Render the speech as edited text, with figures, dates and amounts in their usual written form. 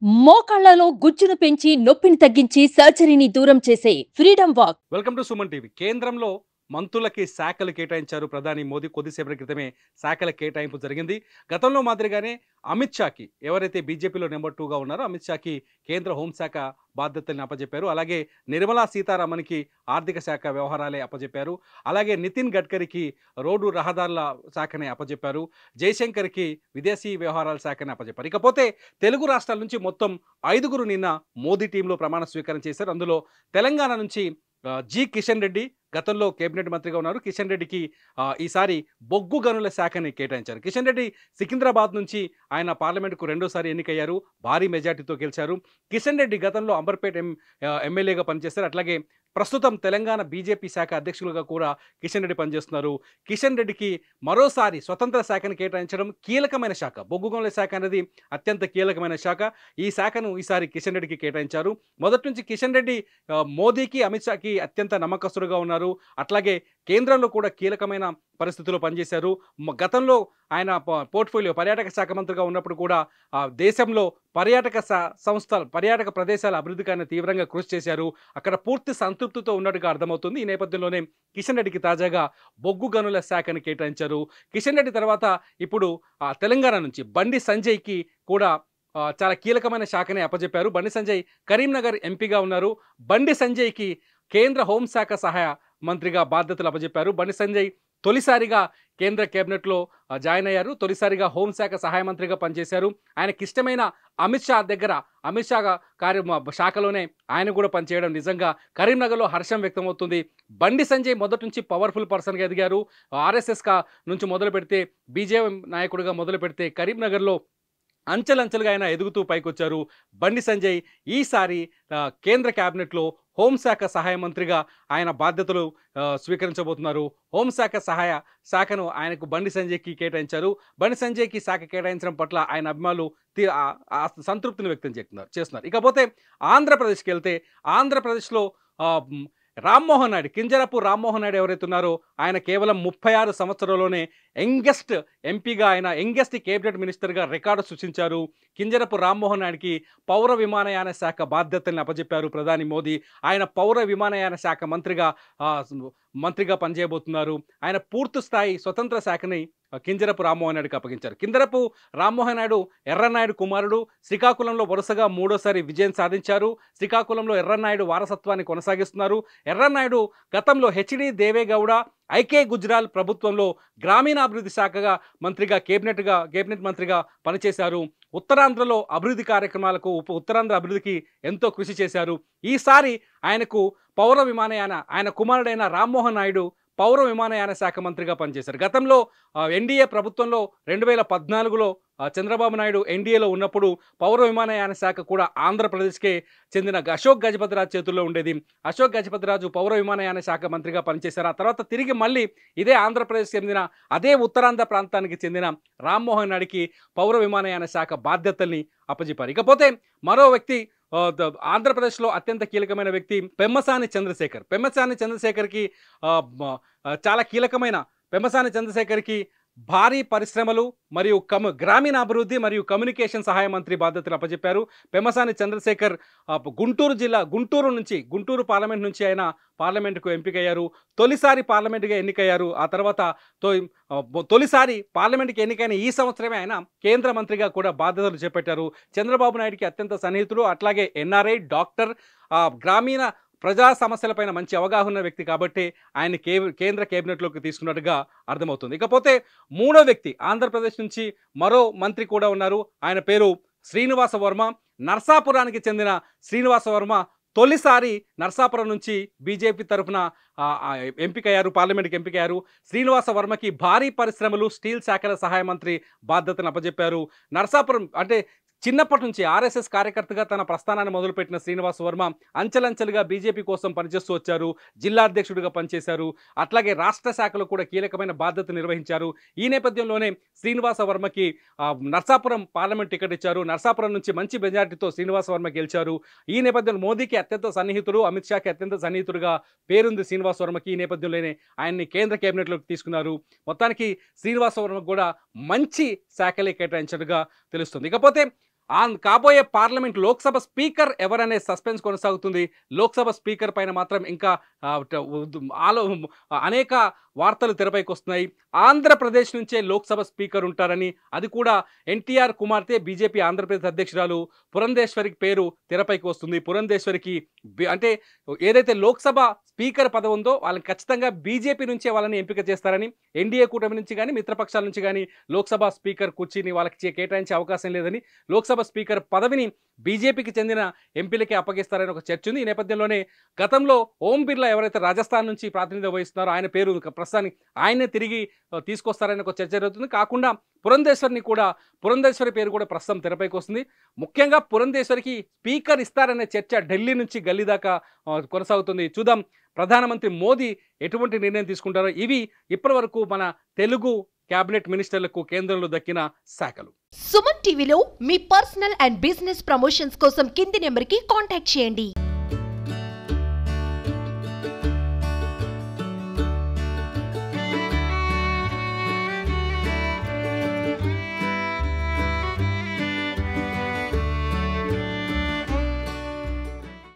మోకాళ్లలో గుజ్జును పెంచి నొప్పిని తగ్గించి సర్జరీని దూరం చేసే freedom walk. Welcome to Suman TV. కేంద్రంలో మంత్రులకి శాఖలు కేటాయించారు ప్రధాని మోదీ. కొద్దిసేపటి క్రితమే శాఖల కేటాయింపు జరిగింది. గతంలో మాదిరిగానే అమిత్ షాకి, ఎవరైతే బీజేపీలో నెంబర్ 2గా ఉన్నారో అమిత్ షాకి కేంద్ర హోంశాఖ బాధ్యతల్ని అప్పచెప్పారు. అలాగే నిర్మలా సీతారామన్కి ఆర్థిక శాఖ వ్యవహారాలే అప్పచెప్పారు. అలాగే నితిన్ గడ్కరీకి రోడ్డు రహదారుల శాఖని అప్పచెప్పారు. జయశంకర్కి విదేశీ వ్యవహారాల శాఖని అప్పచెప్పారు. ఇకపోతే తెలుగు రాష్ట్రాల నుంచి మొత్తం 5గురు నిన్న మోదీ టీంలో ప్రమాణ స్వీకారం చేశారు. అందులో తెలంగాణ నుంచి జి కిషన్ రెడ్డి గతంలో కేబినెట్ మంత్రిగా ఉన్నారు. కిషన్ రెడ్డికి ఈసారి బొగ్గు గనుల శాఖని కేటాయించారు. కిషన్ రెడ్డి సికింద్రాబాద్ నుంచి ఆయన పార్లమెంటుకు రెండోసారి ఎన్నికయ్యారు. భారీ మెజార్టీతో గెలిచారు. కిషన్ రెడ్డి గతంలో అంబర్పేట ఎమ్మెల్యేగా పనిచేశారు. అట్లాగే ప్రస్తుతం తెలంగాణ బీజేపీ శాఖ అధ్యక్షులుగా కూడా కిషన్ రెడ్డి పనిచేస్తున్నారు. కిషన్ రెడ్డికి మరోసారి స్వతంత్ర శాఖను కేటాయించడం కీలకమైన శాఖ. బొగ్గు గనుల శాఖ అనేది అత్యంత కీలకమైన శాఖ. ఈ శాఖను ఈసారి కిషన్ రెడ్డికి కేటాయించారు. మొదటి నుంచి కిషన్ రెడ్డి మోదీకి, అమిత్ షాకి అత్యంత నమ్మకస్తుడుగా ఉన్నారు. అట్లాగే కేంద్రంలో కూడా కీలకమైన పరిస్థితుల్లో పనిచేశారు. గతంలో ఆయన పోర్ట్ఫోలియో పర్యాటక శాఖ మంత్రిగా ఉన్నప్పుడు కూడా దేశంలో పర్యాటక సంస్థలు, పర్యాటక ప్రదేశాల అభివృద్ధికి ఆయన తీవ్రంగా కృషి చేశారు. అక్కడ పూర్తి సంతృప్తితో ఉన్నట్టుగా అర్థమవుతుంది. ఈ నేపథ్యంలోనే కిషన్ రెడ్డికి తాజాగా బొగ్గు గనుల శాఖను కేటాయించారు. కిషన్ రెడ్డి తర్వాత ఇప్పుడు తెలంగాణ నుంచి బండి సంజయ్కి కూడా చాలా కీలకమైన శాఖని అప్పచెప్పారు. బండి సంజయ్ కరీంనగర్ ఎంపీగా ఉన్నారు. బండి సంజయ్కి కేంద్ర హోంశాఖ సహాయ మంత్రిగా బాధ్యతలు అప్పచెప్పారు. బండి సంజయ్ తొలిసారిగా కేంద్ర కేబినెట్లో జాయిన్ అయ్యారు. తొలిసారిగా హోంశాఖ సహాయ మంత్రిగా పనిచేశారు. ఆయనకి ఇష్టమైన అమిత్ షా దగ్గర, అమిత్ షా శాఖలోనే ఆయన కూడా పనిచేయడం నిజంగా కరీంనగర్లో హర్షం వ్యక్తమవుతుంది. బండి సంజయ్ మొదటి నుంచి పవర్ఫుల్ పర్సన్గా ఎదిగారు. ఆర్ఎస్ఎస్ నుంచి మొదలు పెడితే, బీజేపీ నాయకుడిగా మొదలు పెడితే కరీంనగర్లో అంచెలంచెలుగా ఆయన ఎదుగుతూ పైకొచ్చారు. బండి సంజయ్ ఈసారి కేంద్ర క్యాబినెట్లో హోంశాఖ సహాయ మంత్రిగా ఆయన బాధ్యతలు స్వీకరించబోతున్నారు. హోంశాఖ శాఖను ఆయనకు బండి సంజయ్కి కేటాయించారు. బండి సంజయ్కి శాఖ కేటాయించడం పట్ల ఆయన అభిమానులు సంతృప్తిని వ్యక్తం చేస్తున్నారు. ఇకపోతే ఆంధ్రప్రదేశ్కి వెళ్తే, ఆంధ్రప్రదేశ్లో రామ్మోహన్ నాయుడు, కింజరపు రామ్మోహన్ నాయుడు ఎవరైతే ఉన్నారో ఆయన కేవలం 36 సంవత్సరాల్లోనే యంగెస్ట్ ఎంపీగా, ఆయన యంగెస్ట్ కేబినెట్ మినిస్టర్గా రికార్డు సృష్టించారు. కింజరపు రామ్మోహన్ నాయుడికి పౌర విమానయాన శాఖ బాధ్యతల్ని అప్పచెప్పారు ప్రధాని మోదీ. ఆయన పౌర విమానయాన శాఖ మంత్రిగా పనిచేయబోతున్నారు. ఆయన పూర్తి స్థాయి స్వతంత్ర శాఖని కింజరపు రామ్మోహన్ నాయుడుకి అప్పగించారు. కింజరపు రామ్మోహన్ నాయుడు ఎర్రన్నాయుడు కుమారుడు. శ్రీకాకుళంలో వరుసగా 3వ సారి విజయం సాధించారు. శ్రీకాకుళంలో ఎర్రన్నాయుడు వారసత్వాన్ని కొనసాగిస్తున్నారు. ఎర్రన్నాయుడు గతంలో హెచ్డి దేవేగౌడ, ఐకే గుజరాల్ ప్రభుత్వంలో గ్రామీణాభివృద్ధి శాఖగా మంత్రిగా, కేబినెట్ మంత్రిగా పనిచేశారు. ఉత్తరాంధ్రలో అభివృద్ధి కార్యక్రమాలకు, ఉత్తరాంధ్ర అభివృద్ధికి ఎంతో కృషి చేశారు. ఈసారి ఆయనకు ఆయన కుమారుడైన రామ్మోహన్ నాయుడు పౌర విమానయాన శాఖ మంత్రిగా పనిచేశారు. గతంలో ఎన్డీఏ ప్రభుత్వంలో 2014లో చంద్రబాబు నాయుడు ఎన్డీఏలో ఉన్నప్పుడు పౌర విమానయాన శాఖ కూడా ఆంధ్రప్రదేశ్కే చెందిన అశోక్ గజపతిరాజు చేతుల్లో ఉండేది. అశోక్ గజపతిరాజు పౌర విమానయాన శాఖ మంత్రిగా పనిచేశారు. ఆ తర్వాత తిరిగి మళ్ళీ ఇదే ఆంధ్రప్రదేశ్ చెందిన, అదే ఉత్తరాంధ్ర ప్రాంతానికి చెందిన రామ్మోహన్ నాయుడికి పౌర విమానయాన శాఖ బాధ్యతల్ని అప్పచెప్పారు. ఇకపోతే మరో వ్యక్తి, ఆంధ్రప్రదేశ్లో అత్యంత కీలకమైన వ్యక్తి పెమ్మసాని చంద్రశేఖర్కి చాలా కీలకమైన పెమ్మసాని చంద్రశేఖర్కి భారీ పరిశ్రమలు మరియు గ్రామీణాభివృద్ధి మరియు కమ్యూనికేషన్ సహాయ మంత్రి బాధ్యతలు అప్పచెప్పారు. పెమ్మసాని చంద్రశేఖర్ గుంటూరు పార్లమెంట్ నుంచి ఆయన పార్లమెంటుకు ఎంపికయ్యారు. తొలిసారి పార్లమెంటుగా ఎన్నికయ్యారు. ఆ తర్వాత తొలిసారి పార్లమెంటుకి ఎన్నికైన ఈ సంవత్సరమే ఆయన కేంద్ర మంత్రిగా కూడా బాధ్యతలు చేపట్టారు. చంద్రబాబు నాయుడికి అత్యంత సన్నిహితులు. అట్లాగే ఎన్ఆర్ఐ, డాక్టర్, గ్రామీణ ప్రజా సమస్యలపైన మంచి అవగాహన వ్యక్తి కాబట్టి ఆయన కేంద్ర కేబినెట్లోకి తీసుకున్నట్టుగా అర్థమవుతుంది. ఇకపోతే మూడో వ్యక్తి, ఆంధ్రప్రదేశ్ నుంచి మరో మంత్రి కూడా ఉన్నారు. ఆయన పేరు శ్రీనివాస వర్మ. నర్సాపురానికి చెందిన శ్రీనివాస వర్మ తొలిసారి నర్సాపురం నుంచి బీజేపీ తరఫున పార్లమెంట్కి ఎంపికయ్యారు. శ్రీనివాస వర్మకి భారీ పరిశ్రమలు, స్టీల్ శాఖల సహాయ మంత్రి బాధ్యతను అప్పచెప్పారు. నర్సాపురం అంటే చిన్నప్పటి నుంచి ఆర్ఎస్ఎస్ కార్యకర్తగా తన ప్రస్థానాన్ని మొదలుపెట్టిన శ్రీనివాస వర్మ అంచెలంచెలుగా బీజేపీ కోసం పనిచేస్తూ వచ్చారు. జిల్లా అధ్యక్షుడిగా పనిచేశారు. అట్లాగే రాష్ట్ర శాఖలో కూడా కీలకమైన బాధ్యత నిర్వహించారు. ఈ నేపథ్యంలోనే శ్రీనివాస వర్మకి నర్సాపురం పార్లమెంట్ టికెట్ ఇచ్చారు. నర్సాపురం నుంచి మంచి మెజార్టీతో శ్రీనివాస వర్మ గెలిచారు. ఈ నేపథ్యంలో మోదీకి అత్యంత సన్నిహితుడు, అమిత్ షాకి అత్యంత సన్నిహితుడుగా పేరుంది శ్రీనివాస వర్మకి. ఈ నేపథ్యంలోనే ఆయన్ని కేంద్ర కేబినెట్లోకి తీసుకున్నారు. మొత్తానికి శ్రీనివాస వర్మకు కూడా మంచి శాఖలే కేటాయించినట్టుగా తెలుస్తుంది. ఇకపోతే కాబోయే పార్లమెంట్ లోక్సభ స్పీకర్ ఎవరనే సస్పెన్స్ కొనసాగుతుంది. లోక్సభ స్పీకర్ పైన మాత్రం ఇంకా అనేక వార్తలు తెరపైకి వస్తున్నాయి. ఆంధ్రప్రదేశ్ నుంచే లోక్సభ స్పీకర్ ఉంటారని, అది కూడా ఎన్టీఆర్ కుమార్తె బీజేపీ ఆంధ్రప్రదేశ్ అధ్యక్షురాలు పురంధేశ్వరికి పేరు తెరపైకి వస్తుంది. పురంధేశ్వరికి అంటే ఏదైతే లోక్సభ స్పీకర్ పదవి ఉందో వాళ్ళని ఖచ్చితంగా బీజేపీ నుంచే వాళ్ళని ఎంపిక చేస్తారని, ఎన్డీఏ కూటమి నుంచి కానీ మిత్రపక్షాల నుంచి కానీ లోక్సభ స్పీకర్ కుర్చీని వాళ్ళకి కేటాయించే అవకాశం లేదని, లోక్సభ స్పీకర్ పదవిని బీజేపీకి చెందిన ఎంపీలకే అప్పగిస్తారని ఒక చర్చ ఉంది. ఈ నేపథ్యంలోనే గతంలో ఓం బిర్లా ఎవరైతే రాజస్థాన్ నుంచి ప్రాతినిధ్యం వహిస్తున్నారో ఆయన పేరు ప్రస్తుతానికి ఆయనే తిరిగి తీసుకొస్తారని ఒక చర్చ జరుగుతుంది. కాకుండా పురంధేశ్వరి పేరు కూడా ప్రస్తుతం తెరపైకి వస్తుంది. ముఖ్యంగా పురంధేశ్వరికి స్పీకర్ ఇస్తారనే చర్చ ఢిల్లీ నుంచి గల్లీ దాకా కొనసాగుతుంది. చూద్దాం ప్రధానమంత్రి మోదీ ఎటువంటి నిర్ణయం తీసుకుంటారో. ఇవి ఇప్పటివరకు మన తెలుగు క్యాబినెట్ మినిస్టర్లకు కేంద్రంలో దక్కిన శాఖలు. సుమన్ టీవీలో మీ పర్సనల్ అండ్ బిజినెస్ ప్రమోషన్స్ కోసం కింది నెంబర్కి కాంటాక్ట్ చేయండి.